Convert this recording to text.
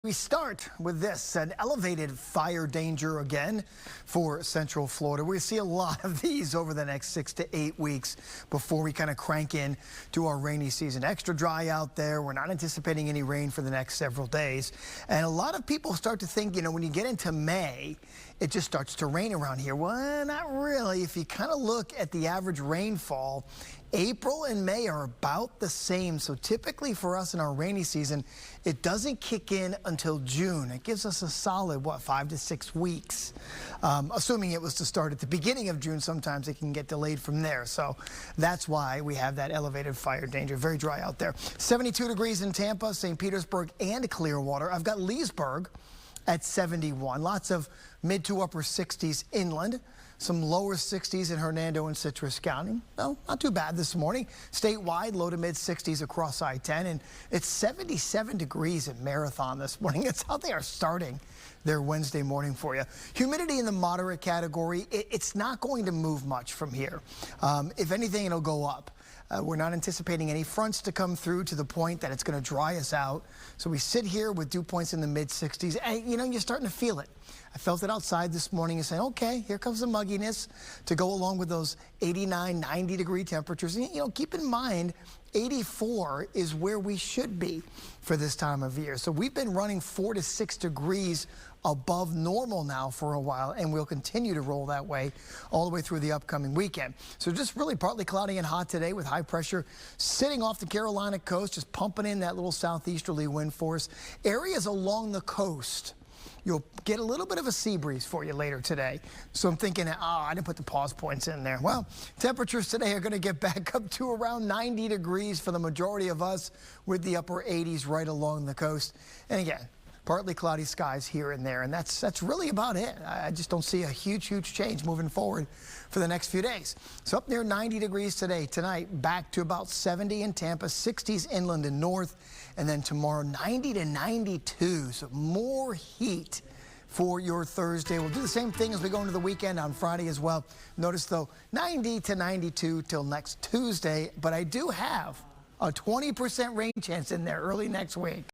We start with this, an elevated fire danger again for Central Florida. We see a lot of these over the next 6 to 8 weeks before we kind of crank in to our rainy season. Extra dry out there. We're not anticipating any rain for the next several days. And a lot of people start to think, when you get into May, it just starts to rain around here. Well, not really. If you kind of look at the average rainfall, April and May are about the same. So typically for us in our rainy season, it doesn't kick in until June. It gives us a solid, 5 to 6 weeks. Assuming it was to start at the beginning of June, sometimes it can get delayed from there. So that's why we have that elevated fire danger. Very dry out there. 72 degrees in Tampa, St. Petersburg, and Clearwater. I've got Leesburg at 71. Lots of mid to upper 60s inland. Some lower 60s in Hernando and Citrus County. No, not too bad this morning. Statewide, low to mid 60s across I-10. And it's 77 degrees at Marathon this morning. It's how they are starting their Wednesday morning for you. Humidity in the moderate category. It's not going to move much from here. If anything, it'll go up. We're not anticipating any fronts to come through to the point that it's going to dry us out. So we sit here with dew points in the mid 60s. And, you're starting to feel it. I felt it outside this morning and saying, okay, here comes the mugginess to go along with those 89, 90 degree temperatures. And, keep in mind, 84 is where we should be for this time of year. So we've been running 4 to 6 degrees above normal now for a while, and we'll continue to roll that way all the way through the upcoming weekend. So just really partly cloudy and hot today with high pressure sitting off the Carolina coast, just pumping in that little southeasterly wind force. Areas along the coast, you'll get a little bit of a sea breeze for you later today. So I'm thinking, I didn't put the pause points in there. Well, temperatures today are going to get back up to around 90 degrees for the majority of us, with the upper 80s right along the coast. And again, partly cloudy skies here and there, and that's really about it. I just don't see a huge change moving forward for the next few days. So up near 90 degrees today. Tonight, back to about 70 in Tampa, 60s inland and north, and then tomorrow 90 to 92. So more heat for your Thursday. We'll do the same thing as we go into the weekend on Friday as well. Notice, though, 90 to 92 till next Tuesday, but I do have a 20% rain chance in there early next week.